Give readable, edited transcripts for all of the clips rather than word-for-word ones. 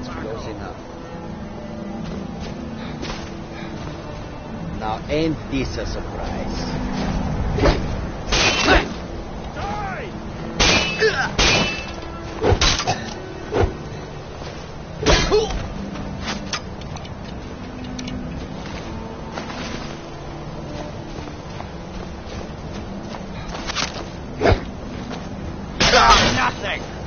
That's close enough. Now, ain't this a surprise? Nothing!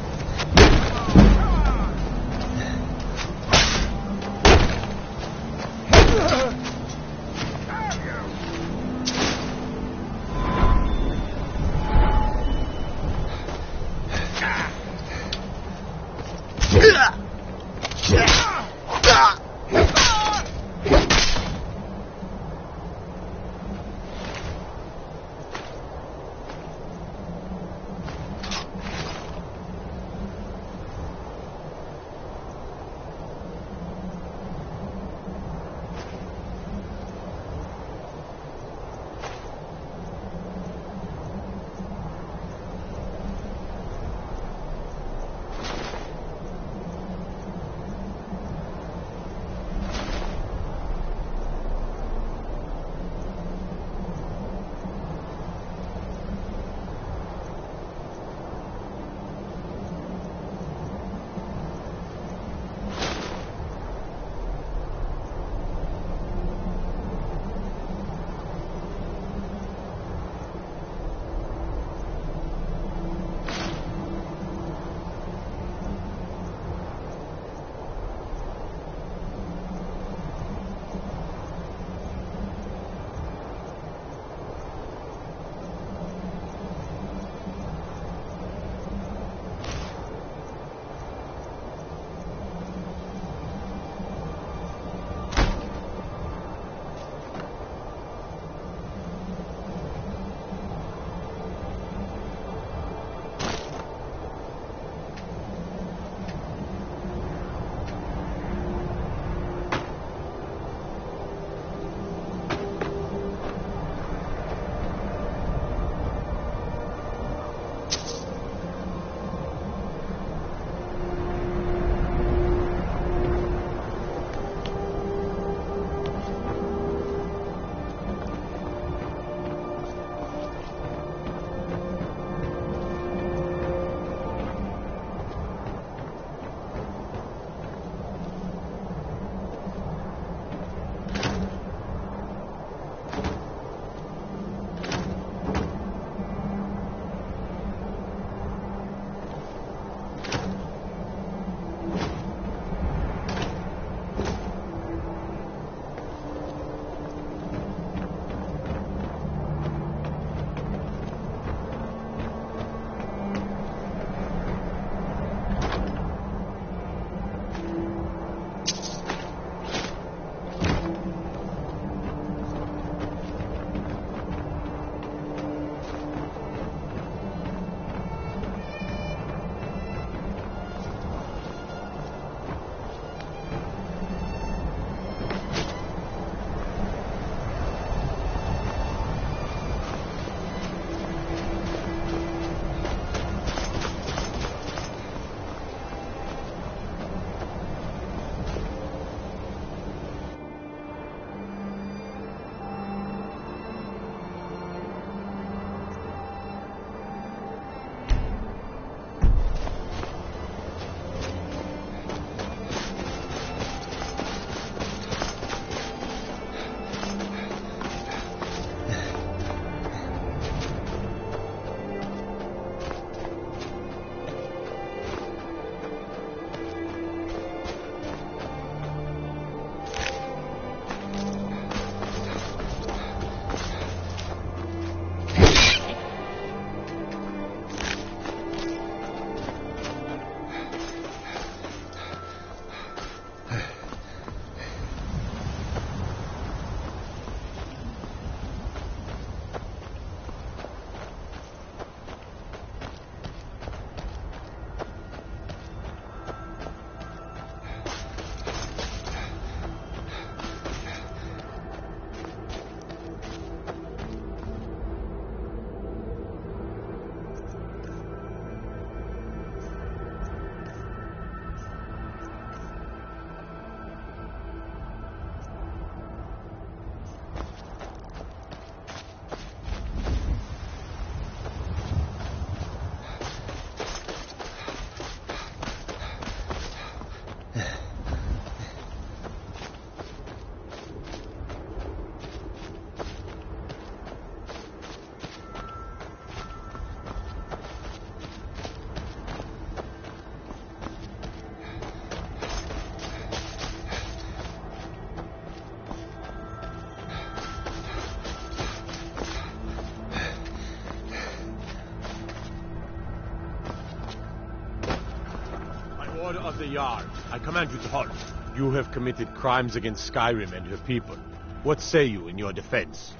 Order of the Jarl. I command you to halt. You have committed crimes against Skyrim and her people. What say you in your defense?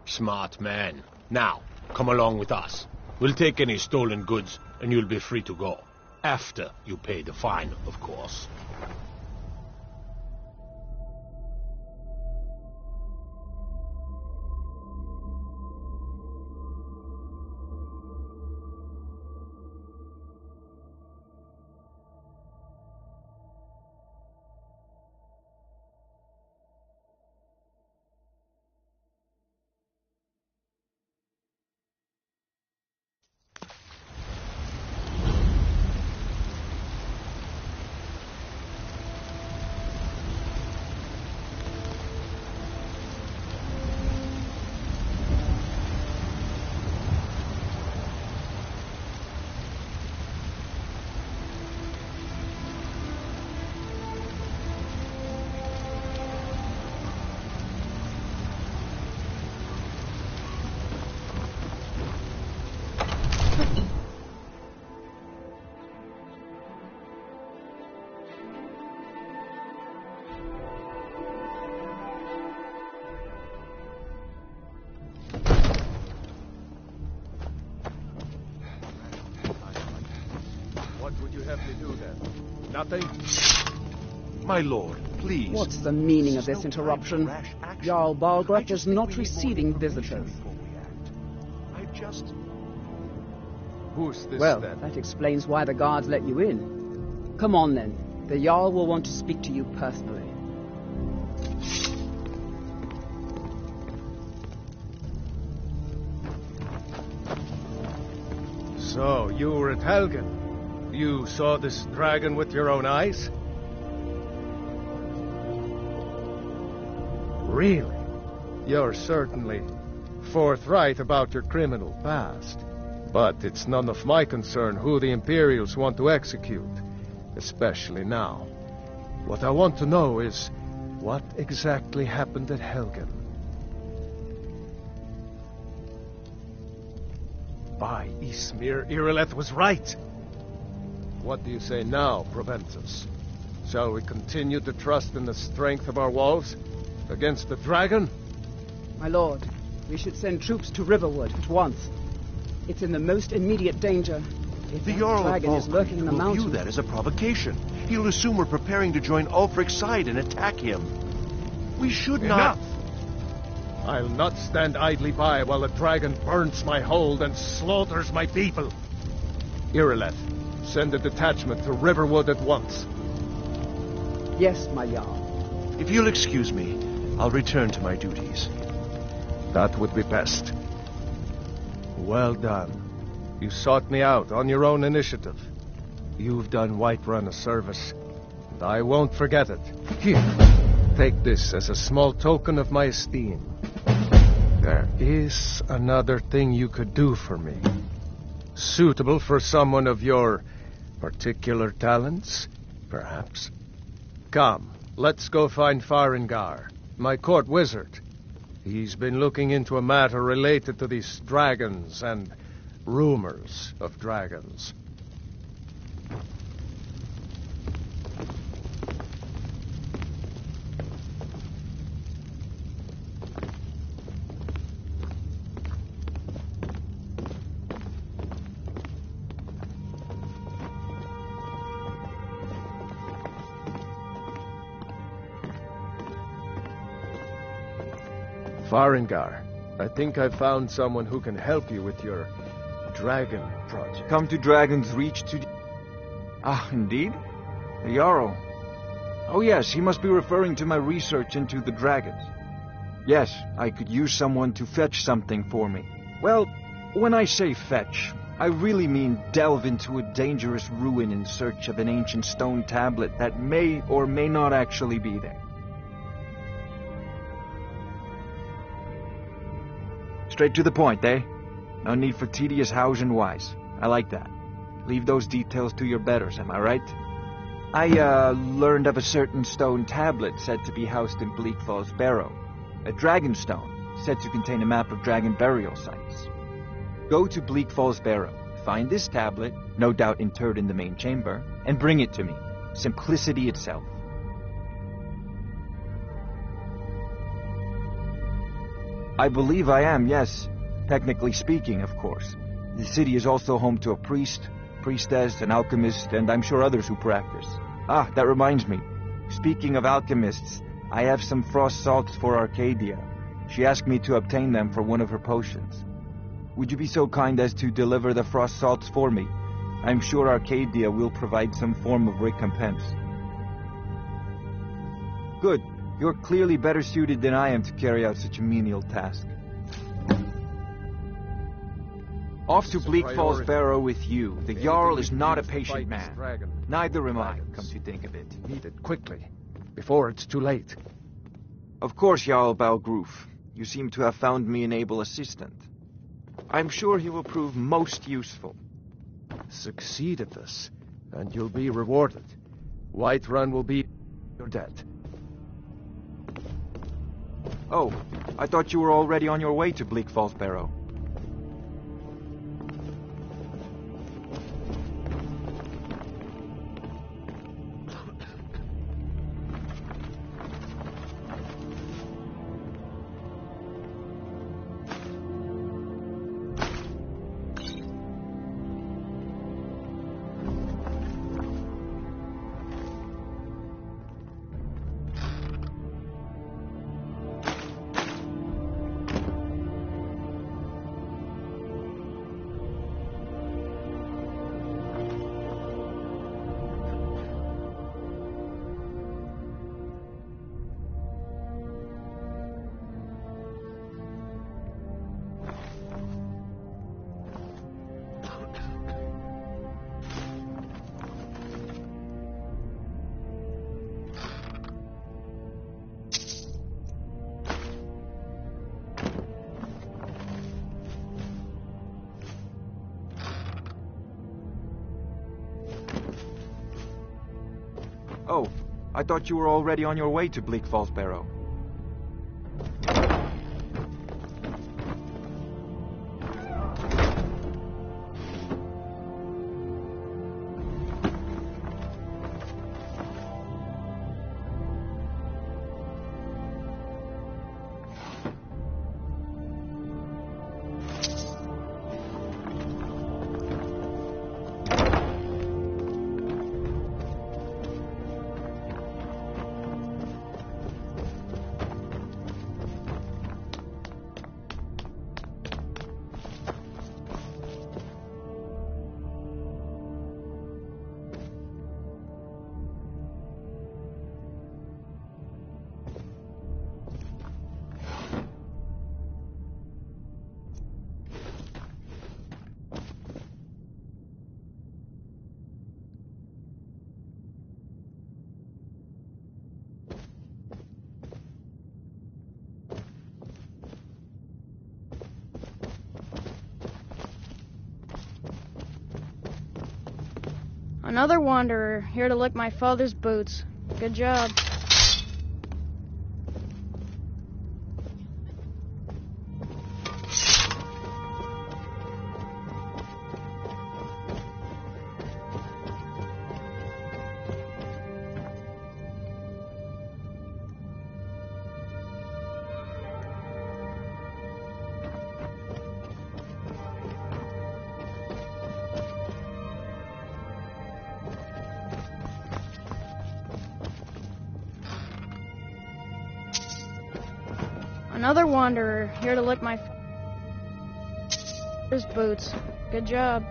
Smart man. Now, come along with us. We'll take any stolen goods, and you'll be free to go. After you pay the fine, of course. What would you have me do then? Nothing? My lord, please. What's the meaning of this interruption? Jarl Balgruuf is not receiving visitors. I just... Who's this Well, then? that explains why the guards let you in. Come on then. The Jarl will want to speak to you personally. So, you were at Helgen. You saw this dragon with your own eyes? Really? You're certainly forthright about your criminal past. But it's none of my concern who the Imperials want to execute, especially now. What I want to know is, what exactly happened at Helgen? By Ysmir, Irileth was right! What do you say now, Proventus? Shall we continue to trust in the strength of our walls against the dragon? My lord, we should send troops to Riverwood at once. It's in the most immediate danger. If The that Jarl of dragon is lurking in the will view mountains... that as a provocation. He'll assume we're preparing to join Ulfric's side and attack him. We should not... Enough! I'll not stand idly by while the dragon burns my hold and slaughters my people. Irileth, send a detachment to Riverwood at once. Yes, my Jarl. If you'll excuse me, I'll return to my duties. That would be best. Well done. You sought me out on your own initiative. You've done Whiterun a service, and I won't forget it. Here, take this as a small token of my esteem. There is another thing you could do for me. Suitable for someone of your particular talents, perhaps. Come, let's go find Farengar, my court wizard. He's been looking into a matter related to these dragons and rumors of dragons. Farengar, I think I've found someone who can help you with your dragon project. Come to Dragon's Reach to... Ah, indeed? The Jarl. Oh yes, he must be referring to my research into the dragons. Yes, I could use someone to fetch something for me. Well, when I say fetch, I really mean delve into a dangerous ruin in search of an ancient stone tablet that may or may not actually be there. Straight to the point, eh? No need for tedious hows and whys. I like that. Leave those details to your betters, am I right? I, learned of a certain stone tablet said to be housed in Bleak Falls Barrow. A dragon stone, said to contain a map of dragon burial sites. Go to Bleak Falls Barrow, find this tablet, no doubt interred in the main chamber, and bring it to me. Simplicity itself. I believe I am, yes. Technically speaking, of course. The city is also home to a priest, priestess, an alchemist, and I'm sure others who practice. Ah, that reminds me. Speaking of alchemists, I have some frost salts for Arcadia. She asked me to obtain them for one of her potions. Would you be so kind as to deliver the frost salts for me? I'm sure Arcadia will provide some form of recompense. Good. You're clearly better suited than I am to carry out such a menial task. Off to Bleak Falls Barrow with you. The Jarl is not a patient man. Neither am I, come to think of it. Need it quickly, before it's too late. Of course, Jarl Balgroof. You seem to have found me an able assistant. I'm sure he will prove most useful. Succeed at this, and you'll be rewarded. Whiterun will be your debt. Oh, I thought you were already on your way to Bleak Falls Barrow. Oh, I thought you were already on your way to Bleak Falls Barrow. Another wanderer, here to lick my father's boots. Good job. Another wanderer, here to lick my father's boots. Good job.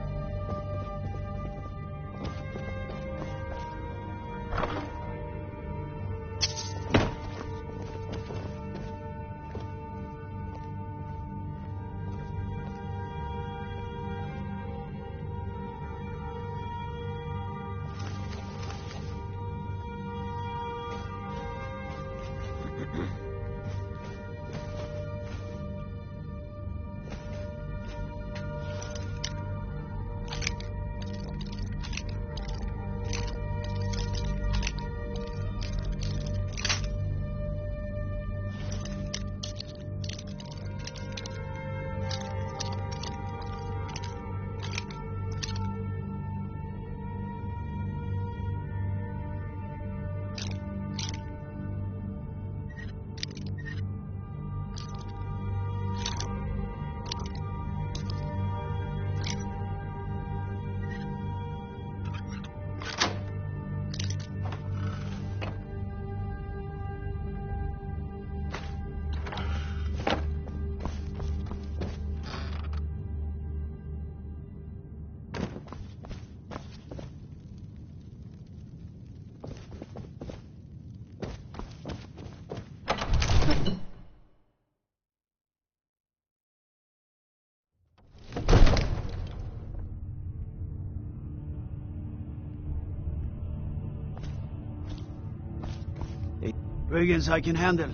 Brigands I can handle.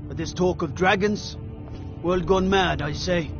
But this talk of dragons? World gone mad, I say.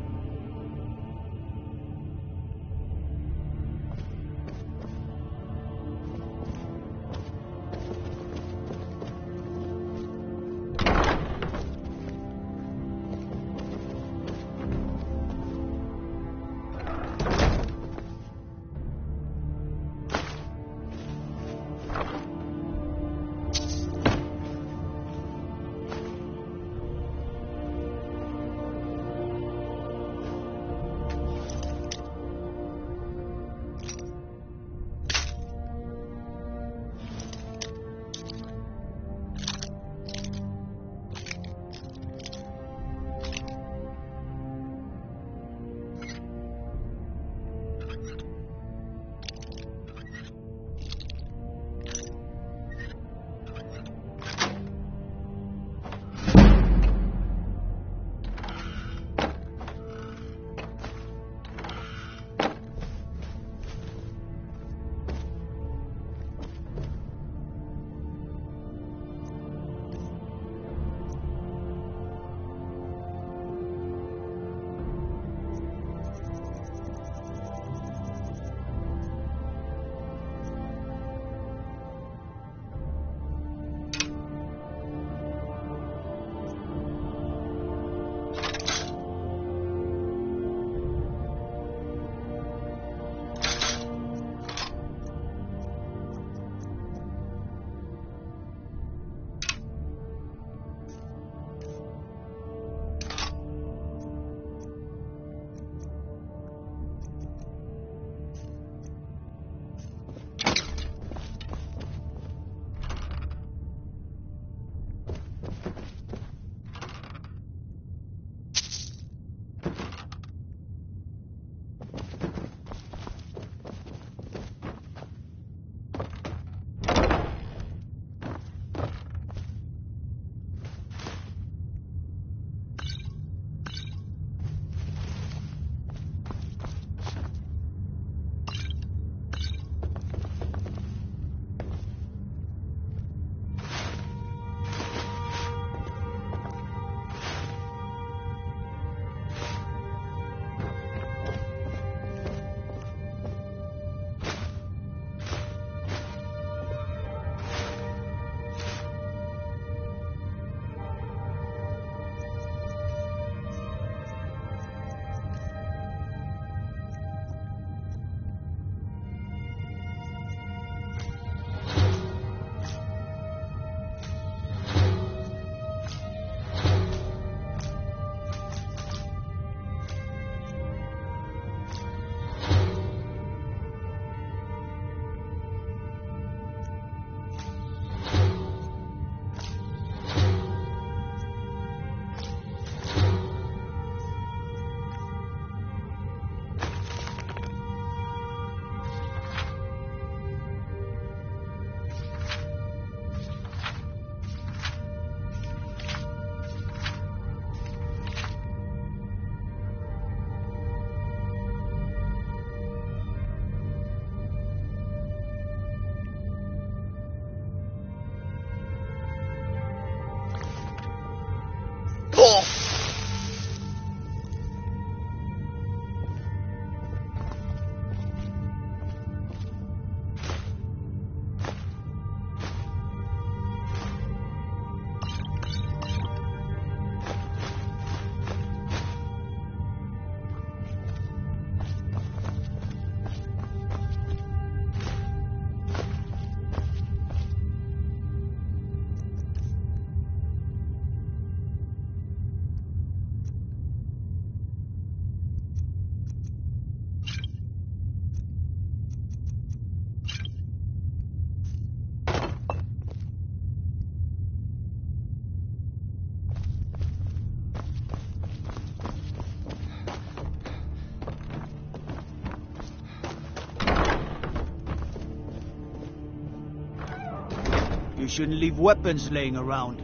You shouldn't leave weapons laying around.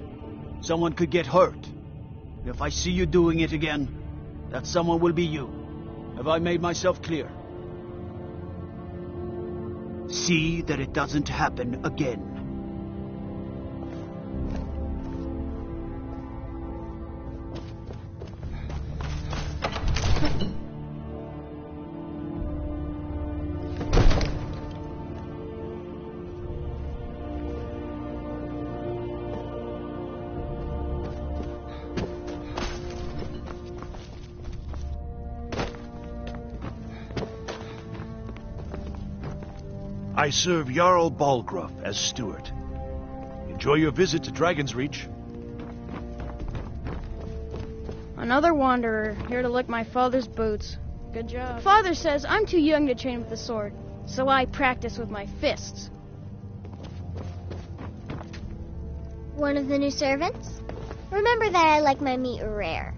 Someone could get hurt. If I see you doing it again, that someone will be you. Have I made myself clear? See that it doesn't happen again. I serve Jarl Balgruuf as steward. Enjoy your visit to Dragon's Reach. Another wanderer, here to lick my father's boots. Good job. Father says I'm too young to train with the sword, so I practice with my fists. One of the new servants? Remember that I like my meat rare.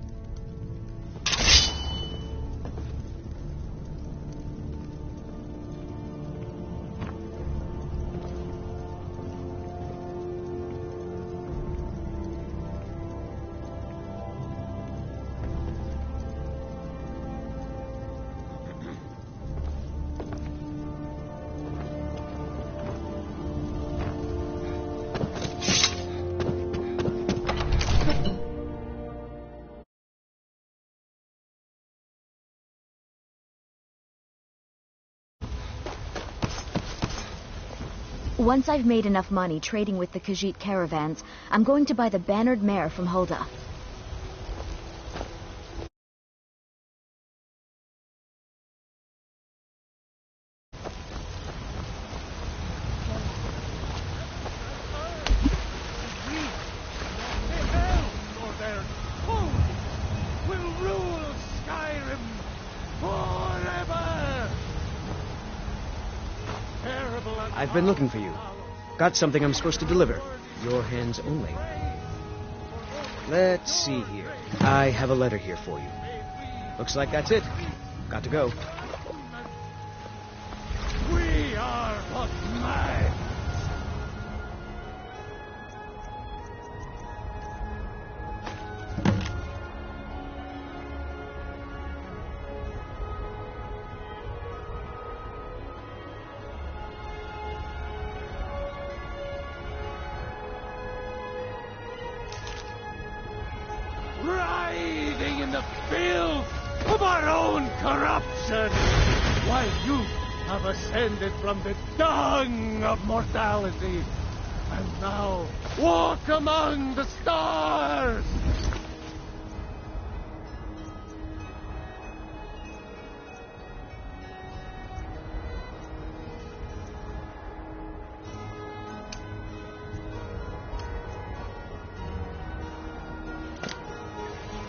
Once I've made enough money trading with the Khajiit caravans, I'm going to buy the bannered mare from Hulda. Will rule Skyrim forever! I've been looking for you. Got something I'm supposed to deliver. Your hands only. Let's see here. I have a letter here for you. Looks like that's it. Got to go. We are but mad. Writhing in the filth of our own corruption, while you have ascended from the dung of mortality, and now walk among the stars!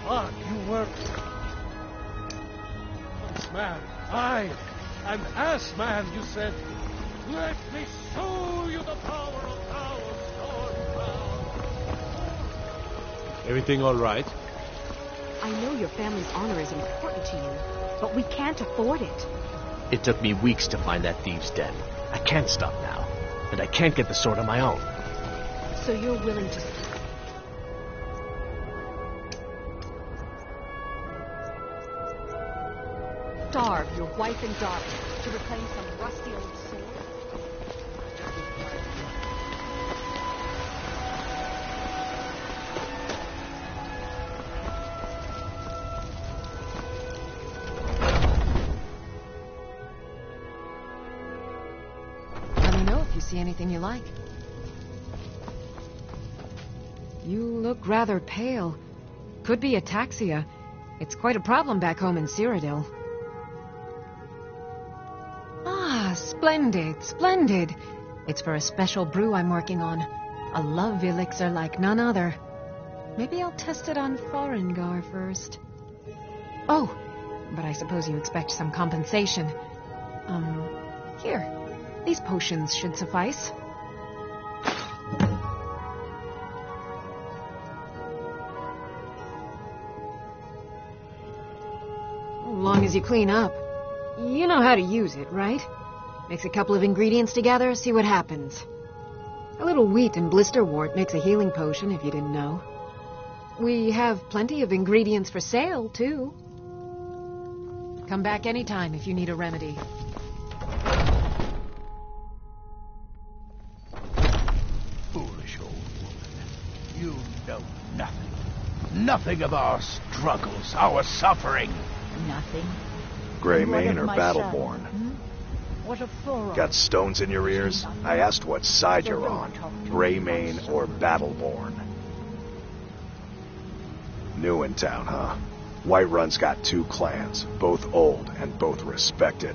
Fuck, you were... Man, an ass man, you said. Let me show you the power of Power. Everything all right? I know your family's honor is important to you, but we can't afford it. It took me weeks to find that thieves' den. I can't stop now, and I can't get the sword on my own. So you're willing to... starve your wife and daughter to reclaim some rusty old sword? Let me know if you see anything you like. You look rather pale. Could be ataxia. It's quite a problem back home in Cyrodiil. Splendid, splendid. It's for a special brew I'm working on. A love elixir like none other. Maybe I'll test it on Farengar first. Oh, but I suppose you expect some compensation. Here. These potions should suffice. As long as you clean up. You know how to use it, right? Mix a couple of ingredients together, see what happens. A little wheat and blisterwort makes a healing potion, if you didn't know. We have plenty of ingredients for sale, too. Come back anytime if you need a remedy. Foolish old woman. You know nothing. Nothing of our struggles, our suffering. Nothing. Greymane or Battleborn? What of Thoron? Got stones in your ears? I asked what side you're on. Greymane or Battleborn? New in town, huh? Whiterun's got two clans, both old and both respected.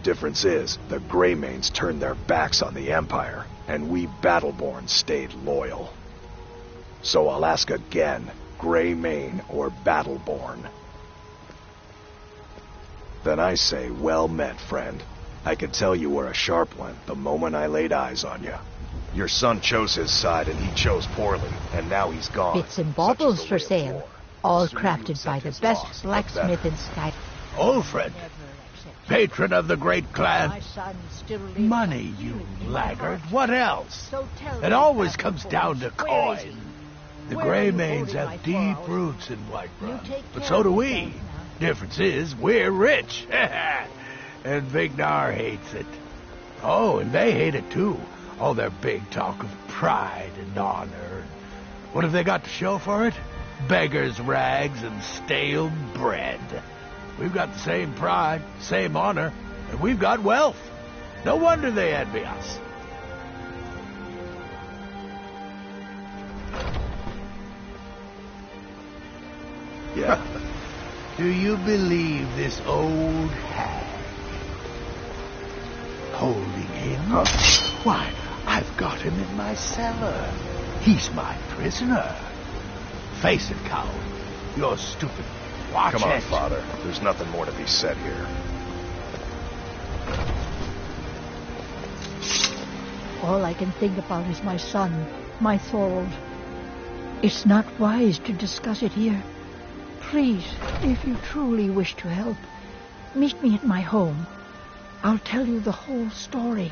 Difference is, the Greymanes turned their backs on the Empire, and we Battleborn stayed loyal. So I'll ask again, Greymane or Battleborn? Then I say, well met, friend. I could tell you were a sharp one the moment I laid eyes on you. Your son chose his side, and he chose poorly, and now he's gone. Bits and baubles for sale, all crafted by the best blacksmith in Skyrim. Ulfred, patron of the great clan. Money, you laggard. What else? It always comes down to coin. The Greymanes have deep roots in Whiterun, but so do we. Difference is, we're rich. And Vignar hates it. Oh, and they hate it too. All their big talk of pride and honor. What have they got to show for it? Beggars' rags and stale bread. We've got the same pride, same honor, and we've got wealth. No wonder they envy us. Yeah. Do you believe this old hag? Holding him? Why, I've got him in my cellar. He's my prisoner. Face it, coward. You're stupid. Watch Come on, it. Father. There's nothing more to be said here. All I can think about is my son, my Thorold. It's not wise to discuss it here. Please, if you truly wish to help, meet me at my home. I'll tell you the whole story.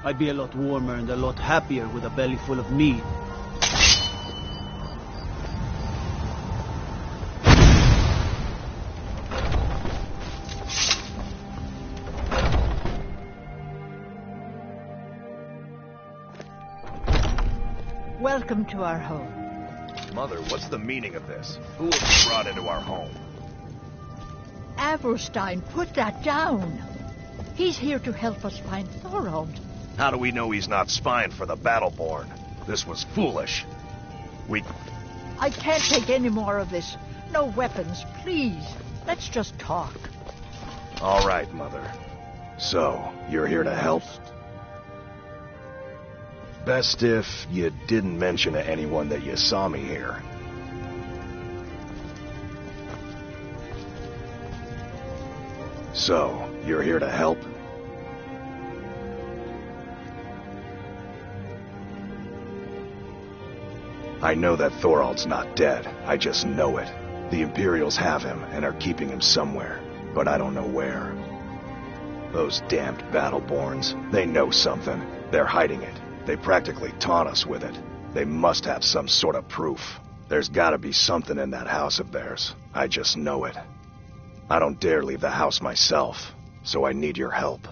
I'd be a lot warmer and a lot happier with a belly full of meat. Welcome to our home. Mother, what's the meaning of this? Who have you brought into our home? Avrstein, put that down. He's here to help us find Thorold. How do we know he's not spying for the Battleborn? This was foolish. I can't take any more of this. No weapons, please. Let's just talk. All right, Mother. So, you're here to help? Best if you didn't mention to anyone that you saw me here. So, you're here to help? I know that Thorold's not dead. I just know it. The Imperials have him and are keeping him somewhere, but I don't know where. Those damned Battleborns, they know something. They're hiding it. They practically taunt us with it. They must have some sort of proof. There's gotta be something in that house of theirs. I just know it. I don't dare leave the house myself, so I need your help.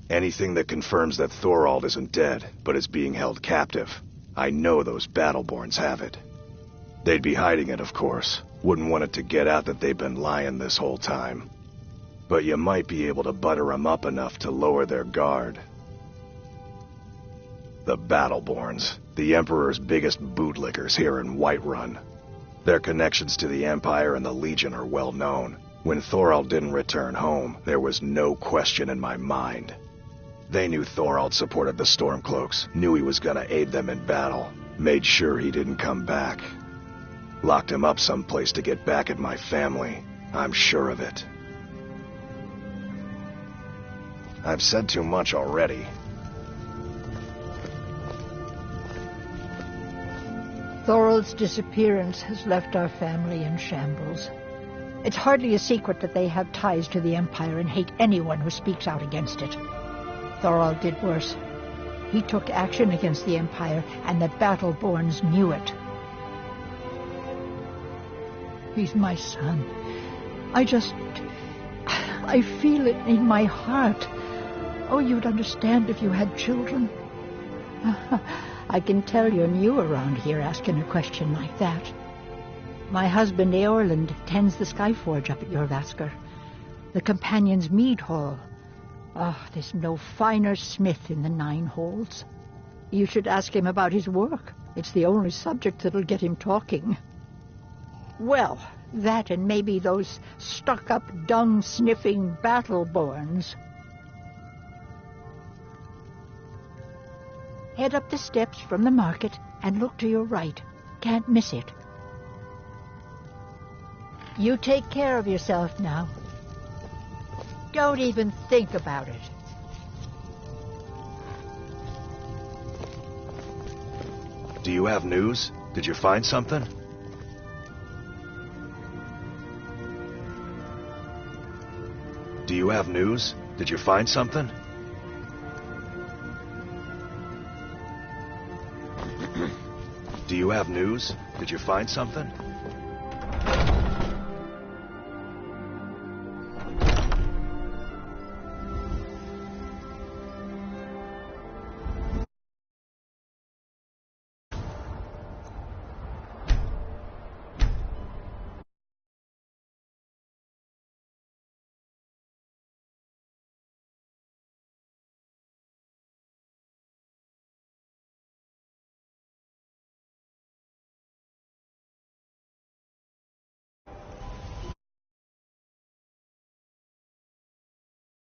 Anything that confirms that Thorold isn't dead, but is being held captive. I know those Battleborns have it. They'd be hiding it, of course. Wouldn't want it to get out that they've been lying this whole time. But you might be able to butter them up enough to lower their guard. The Battleborns, the Emperor's biggest bootlickers here in Whiterun. Their connections to the Empire and the Legion are well known. When Thorold didn't return home, there was no question in my mind. They knew Thorold supported the Stormcloaks, knew he was gonna aid them in battle, made sure he didn't come back. Locked him up someplace to get back at my family. I'm sure of it. I've said too much already. Thorald's disappearance has left our family in shambles. It's hardly a secret that they have ties to the Empire and hate anyone who speaks out against it. Thorald did worse. He took action against the Empire, and the Battleborns knew it. He's my son. I feel it in my heart. Oh, you'd understand if you had children. I can tell you're new around here asking a question like that. My husband, Eorland, tends the Skyforge up at Jorvaskr, the Companion's Mead Hall. There's no finer smith in the Nine Halls. You should ask him about his work. It's the only subject that'll get him talking. Well, that and maybe those stuck-up, dung-sniffing Battleborns. Head up the steps from the market and look to your right. Can't miss it. You take care of yourself now. Don't even think about it. Do you have news? Did you find something? Do you have news? Did you find something? Do you have news? Did you find something?